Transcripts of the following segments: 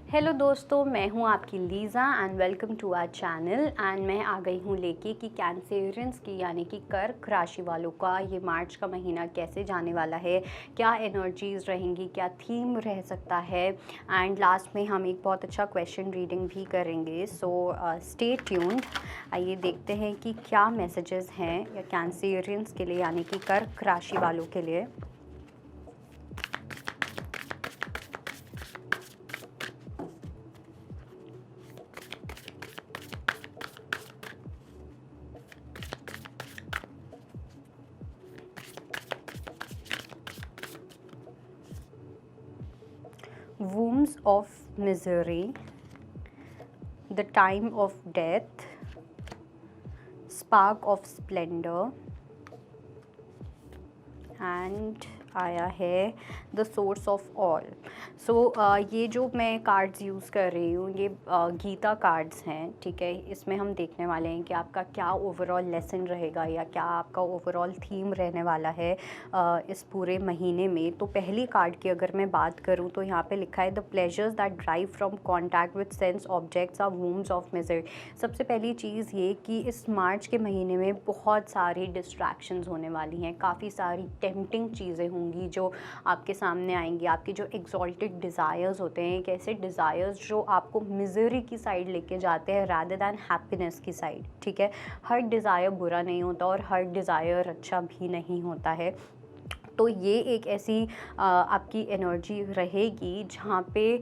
Hello दोस्तों, मैं हूं आपकी Liza and welcome to our channel. And मैं आ गई हूं लेके कि कैंसेरियंस की यानी कि कर्क राशि वालों का ये मार्च का महीना कैसे जाने वाला है, क्या एनर्जीज़ रहेंगी, क्या थीम रह सकता है। एंड लास्ट में हम एक बहुत अच्छा क्वेश्चन रीडिंग भी करेंगे। So stay tuned. आइए देखते हैं कि क्या मैसेजेस हैं या कैंसेरियंस के लिए यानी कि कर्क राशि वालों के लिए। Wombs of misery, the time of death, spark of splendor, and आया है द सोर्स ऑफ ऑल। सो ये जो मैं कार्ड्स यूज़ कर रही हूँ ये गीता कार्ड्स हैं, ठीक है। इसमें हम देखने वाले हैं कि आपका क्या ओवरऑल लेसन रहेगा या क्या आपका ओवरऑल थीम रहने वाला है इस पूरे महीने में। तो पहली कार्ड की अगर मैं बात करूँ तो यहाँ पे लिखा है the pleasures that drive from contact with sense objects are wombs of misery. सबसे पहली चीज़ ये कि इस मार्च के महीने में बहुत सारी डिस्ट्रैक्शंस होने वाली हैं, काफ़ी सारी टेम्पटिंग चीज़ें होंगी जो आपके सामने आएंगी। आपके जो एग्जॉल्टेड डिज़ायर्स होते हैं, एक ऐसे डिज़ायर्स जो आपको मिजरी की साइड लेके जाते हैं रादर दैन हैप्पीनेस की साइड, ठीक है। हर डिज़ायर बुरा नहीं होता और हर डिज़ायर अच्छा भी नहीं होता है। तो ये एक ऐसी आपकी एनर्जी रहेगी जहाँ पे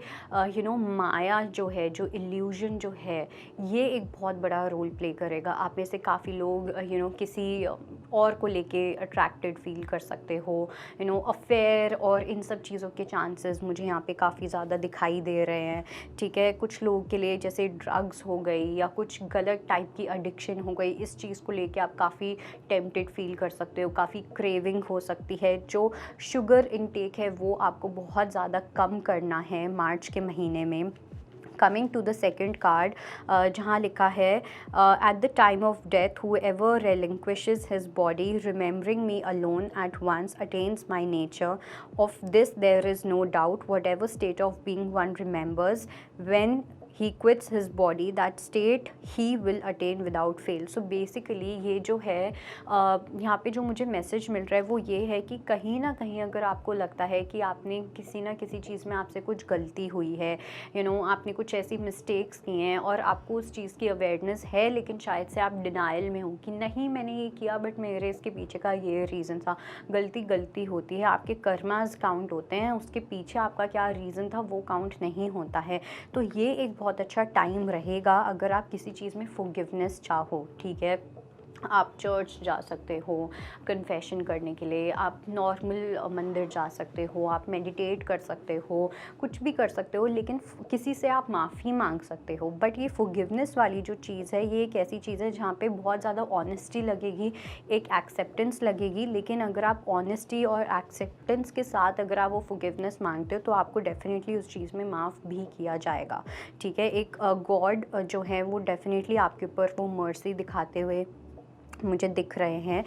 माया जो है, जो इल्यूजन जो है, ये एक बहुत बड़ा रोल प्ले करेगा। आप में से काफ़ी लोग किसी और को लेके अट्रैक्टेड फील कर सकते हो। अफेयर और इन सब चीज़ों के चांसेस मुझे यहाँ पे काफ़ी ज़्यादा दिखाई दे रहे हैं, ठीक है। कुछ लोगों के लिए जैसे ड्रग्स हो गई या कुछ गलत टाइप की एडिक्शन हो गई, इस चीज़ को लेके आप काफ़ी टेम्प्टेड फील कर सकते हो, काफ़ी क्रेविंग हो सकती है। जो शुगर इनटेक है वो आपको बहुत ज़्यादा कम करना है मार्च के महीने में। Coming to the second card, जहाँ लिखा है at the time of death whoever relinquishes his body remembering me alone at once attains my nature. Of this there is no doubt, whatever state of being one remembers, when he quits his body that state he will attain without fail. So basically ये जो है यहाँ पे जो मुझे message मिल रहा है वो ये है कि कहीं ना कहीं अगर आपको लगता है कि आपने किसी ना किसी चीज़ में आपसे कुछ गलती हुई है, आपने कुछ ऐसी मिस्टेक्स की हैं और आपको उस चीज़ की अवेयरनेस है, लेकिन शायद से आप डिनाइल में हो कि नहीं मैंने ये किया बट मेरे इसके पीछे का ये रीज़न था। गलती होती है, आपके कर्मास काउंट होते हैं, उसके पीछे आपका क्या रीज़न था वो काउंट नहीं होता है। तो ये एक बहुत अच्छा टाइम रहेगा अगर आप किसी चीज़ में फॉरगिवनेस चाहो, ठीक है। आप चर्च जा सकते हो कन्फेशन करने के लिए, आप नॉर्मल मंदिर जा सकते हो, आप मेडिटेट कर सकते हो, कुछ भी कर सकते हो, लेकिन किसी से आप माफ़ी मांग सकते हो। बट ये फॉरगिवनेस वाली जो चीज़ है ये एक ऐसी चीज़ है जहाँ पे बहुत ज़्यादा ऑनेस्टी लगेगी, एक एक्सेप्टेंस लगेगी। लेकिन अगर आप ऑनेस्टी और एक्सेप्टेंस के साथ अगर आप वो फॉरगिवनेस मांगते हो तो आपको डेफिनेटली उस चीज़ में माफ़ भी किया जाएगा, ठीक है। एक गॉड जो है वो डेफिनेटली आपके ऊपर वो मर्सी दिखाते हुए मुझे दिख रहे हैं।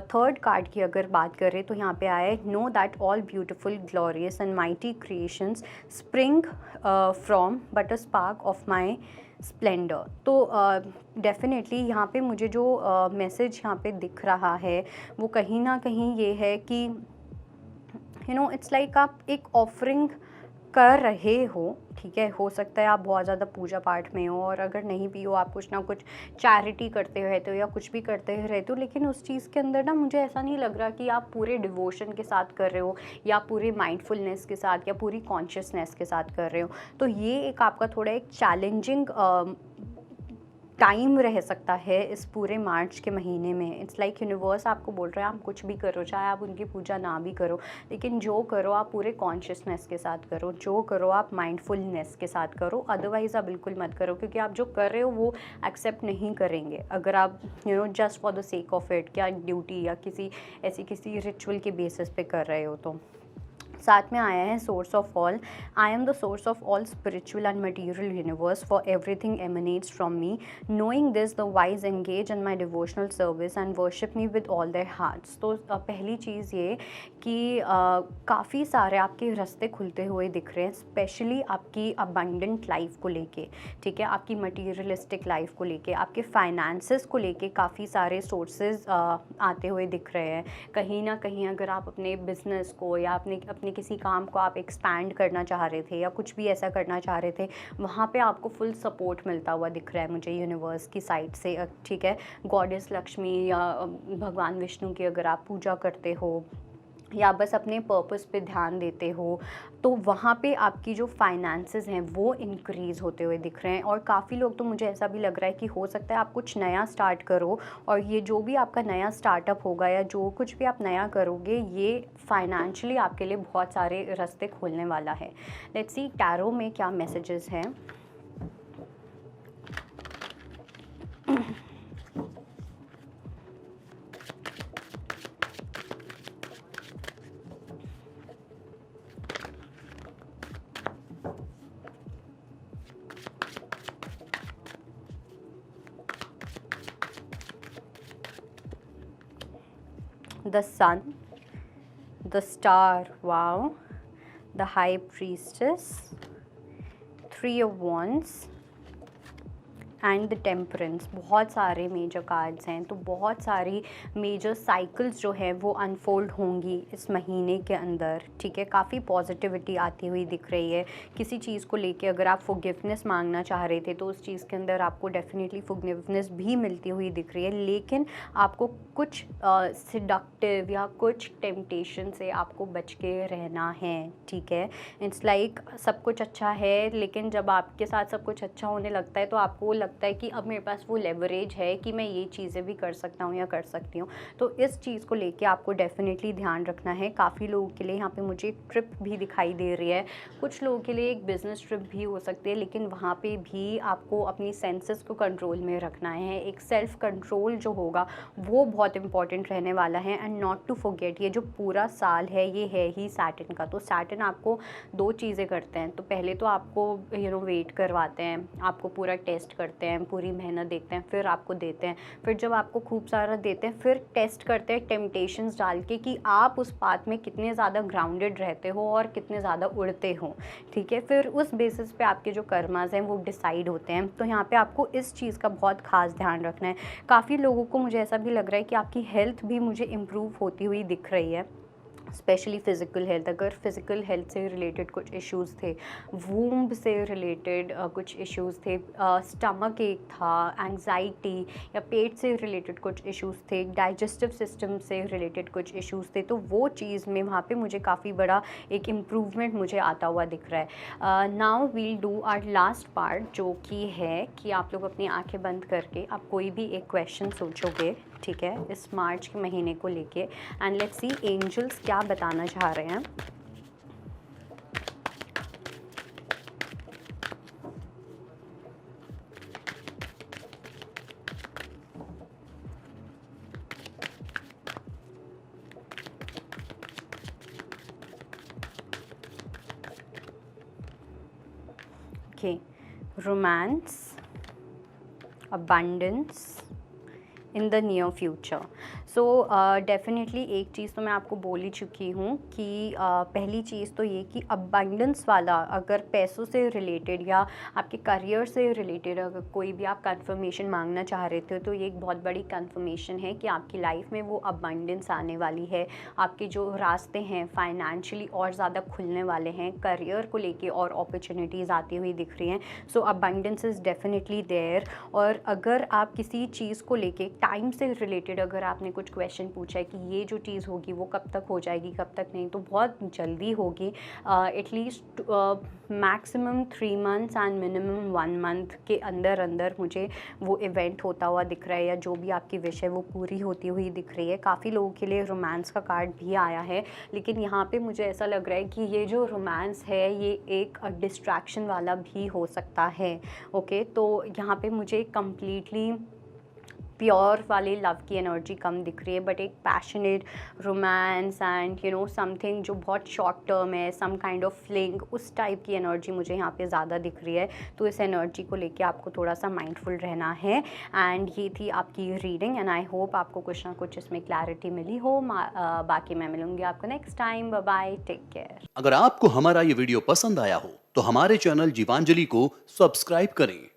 थर्ड कार्ड की अगर बात करें तो यहाँ पे आया है know that all beautiful glorious and mighty creations spring from but a spark of my Splendor. तो डेफिनेटली यहाँ पे मुझे जो मैसेज यहाँ पे दिख रहा है वो कहीं ना कहीं ये है कि इट्स लाइक आप एक ऑफरिंग कर रहे हो, ठीक है। हो सकता है आप बहुत ज़्यादा पूजा पाठ में हो और अगर नहीं भी हो आप कुछ ना कुछ चैरिटी करते रहते हो या कुछ भी करते रहते हो, लेकिन उस चीज़ के अंदर ना मुझे ऐसा नहीं लग रहा कि आप पूरे डिवोशन के साथ कर रहे हो या पूरे माइंडफुलनेस के साथ या पूरी कॉन्शियसनेस के साथ कर रहे हो। तो ये एक आपका थोड़ा एक चैलेंजिंग टाइम रह सकता है इस पूरे मार्च के महीने में। इट्स लाइक यूनिवर्स आपको बोल रहा है आप कुछ भी करो, चाहे आप उनकी पूजा ना भी करो, लेकिन जो करो आप पूरे कॉन्शियसनेस के साथ करो, जो करो आप माइंडफुलनेस के साथ करो। अदरवाइज़ आप बिल्कुल मत करो, क्योंकि आप जो कर रहे हो वो एक्सेप्ट नहीं करेंगे अगर आप just for the sake of it, क्या ड्यूटी या किसी ऐसी किसी रिचुअल के बेसिस पे कर रहे हो। तो साथ में आया है source of all. I am the source of all spiritual and material universe, for everything emanates from me. Knowing this the wise engage in my devotional service and worship me with all there hearts. तो पहली चीज़ ये कि काफ़ी सारे आपके रास्ते खुलते हुए दिख रहे हैं, स्पेशली आपकी अबंडेंट लाइफ को लेके, ठीक है, आपकी मटीरियलिस्टिक लाइफ को लेके, आपके फाइनेंसेस को लेके काफ़ी सारे सोर्सेज आते हुए दिख रहे हैं। कहीं ना कहीं अगर आप अपने बिजनेस को या अपने किसी काम को आप एक्सपैंड करना चाह रहे थे या कुछ भी ऐसा करना चाह रहे थे, वहाँ पे आपको फुल सपोर्ट मिलता हुआ दिख रहा है मुझे यूनिवर्स की साइड से, ठीक है। गॉडेस लक्ष्मी या भगवान विष्णु की अगर आप पूजा करते हो या बस अपने पर्पस पे ध्यान देते हो, तो वहाँ पे आपकी जो फाइनेंसेस हैं वो इंक्रीज़ होते हुए दिख रहे हैं। और काफ़ी लोग, तो मुझे ऐसा भी लग रहा है कि हो सकता है आप कुछ नया स्टार्ट करो, और ये जो भी आपका नया स्टार्टअप होगा या जो कुछ भी आप नया करोगे, ये फाइनेंशियली आपके लिए बहुत सारे रास्ते खोलने वाला है। लेट्स सी टैरो में क्या मैसेजेस हैं। The sun, the star, wow, the high priestess, 3 of wands and the temperance. बहुत सारे मेजर कार्ड्स हैं, तो बहुत सारी मेजर साइकिल्स जो है वो अनफोल्ड होंगी इस महीने के अंदर, ठीक है। काफ़ी पॉजिटिविटी आती हुई दिख रही है। किसी चीज़ को लेके अगर आप फॉरगिवनेस मांगना चाह रहे थे, तो उस चीज़ के अंदर आपको डेफिनेटली फॉरगिवनेस भी मिलती हुई दिख रही है, लेकिन आपको कुछ सिडक्टिव या कुछ टेम्पटेशन से आपको बच के रहना है, ठीक है। इट्स लाइक सब कुछ अच्छा है, लेकिन जब आपके साथ सब कुछ अच्छा होने लगता है तो आपको लगता है कि अब मेरे पास वो लेवरेज है कि मैं ये चीज़ें भी कर सकता हूँ या कर सकती हूँ। तो इस चीज़ को लेके आपको डेफिनेटली ध्यान रखना है। काफ़ी लोगों के लिए यहाँ पे मुझे एक ट्रिप भी दिखाई दे रही है, कुछ लोगों के लिए एक बिज़नेस ट्रिप भी हो सकती है, लेकिन वहाँ पे भी आपको अपनी सेंसेस को कंट्रोल में रखना है। एक सेल्फ कंट्रोल जो होगा वो बहुत इंपॉर्टेंट रहने वाला है। एंड नॉट टू फॉरगेट, ये जो पूरा साल है ये है ही सैटर्न का। तो सैटर्न आपको 2 चीज़ें करते हैं। तो पहले तो आपको वेट करवाते हैं, आपको पूरा टेस्ट करते हैं, पूरी मेहनत देखते हैं, फिर आपको देते हैं। फिर जब आपको खूब सारा देते हैं, फिर टेस्ट करते हैं टेम्पटेशंस डाल के कि आप उस पाथ में कितने ज़्यादा ग्राउंडेड रहते हो और कितने ज़्यादा उड़ते हो, ठीक है। फिर उस बेसिस पे आपके जो कर्मास हैं वो डिसाइड होते हैं। तो यहाँ पे आपको इस चीज़ का बहुत खास ध्यान रखना है। काफ़ी लोगों को मुझे ऐसा भी लग रहा है कि आपकी हेल्थ भी मुझे इम्प्रूव होती हुई दिख रही है, स्पेशली फ़िज़िकल हेल्थ। अगर फ़िज़िकल हेल्थ से रिलेटेड कुछ इश्यूज़ थे, वूम्ब से रिलेटेड कुछ इश्यूज़ थे, स्टमक एक था, एंग्जाइटी या पेट से रिलेटेड कुछ इश्यूज़ थे, डाइजेस्टिव सिस्टम से रिलेटेड कुछ इश्यूज़ थे, तो वो चीज़ में वहाँ पे मुझे काफ़ी बड़ा एक इम्प्रूवमेंट मुझे आता हुआ दिख रहा है। Now we'll do our last part, जो कि है कि आप लोग अपनी आंखें बंद करके आप कोई भी एक क्वेश्चन सोचोगे, ठीक है, इस मार्च के महीने को लेके। एंड लेट्स सी एंजल्स क्या बताना चाह रहे हैं। Okay, romance, abundance in the near future। So definitely एक चीज़ तो मैं आपको बोल ही चुकी हूँ कि पहली चीज़ तो ये कि अबंडेंस वाला, अगर पैसों से रिलेटेड या आपके करियर से रिलेटेड अगर कोई भी आप कंफर्मेशन मांगना चाह रहे थे, तो ये एक बहुत बड़ी कंफर्मेशन है कि आपकी लाइफ में वो अबंडेंस आने वाली है। आपके जो रास्ते हैं फाइनेंशियली और ज़्यादा खुलने वाले हैं, करियर को लेके और अपॉर्चुनिटीज़ आती हुई दिख रही हैं। सो अबंडेंस इज़ डेफिनेटली देयर। और अगर आप किसी चीज़ को लेके टाइम से रिलेटेड अगर आपने कुछ क्वेश्चन पूछा है कि ये जो चीज़ होगी वो कब तक हो जाएगी, कब तक नहीं, तो बहुत जल्दी होगी। At least maximum 3 months and minimum 1 month के अंदर अंदर मुझे वो इवेंट होता हुआ दिख रहा है, या जो भी आपकी विश है वो पूरी होती हुई दिख रही है। काफ़ी लोगों के लिए रोमांस का कार्ड भी आया है, लेकिन यहाँ पे मुझे ऐसा लग रहा है कि ये जो रोमांस है ये एक डिस्ट्रैक्शन वाला भी हो सकता है। ओके, तो यहाँ पे मुझे कम्प्लीटली प्योर वाले लव की एनर्जी कम दिख रही है, बट एक पैशनेट रोमांस एंड समथिंग जो बहुत शॉर्ट टर्म है, सम काइंड ऑफ फ्लिंग, उस टाइप की एनर्जी मुझे यहाँ पे ज़्यादा दिख रही है। तो इस एनर्जी को लेके आपको थोड़ा सा माइंडफुल रहना है। एंड ये थी आपकी रीडिंग एंड आई होप आपको कुछ ना कुछ इसमें क्लैरिटी मिली हो। बाकी मैं मिलूँगी आपको next time. Bye bye, take care. अगर आपको हमारा ये वीडियो पसंद आया हो तो हमारे चैनल जीवांजलि को सब्सक्राइब करें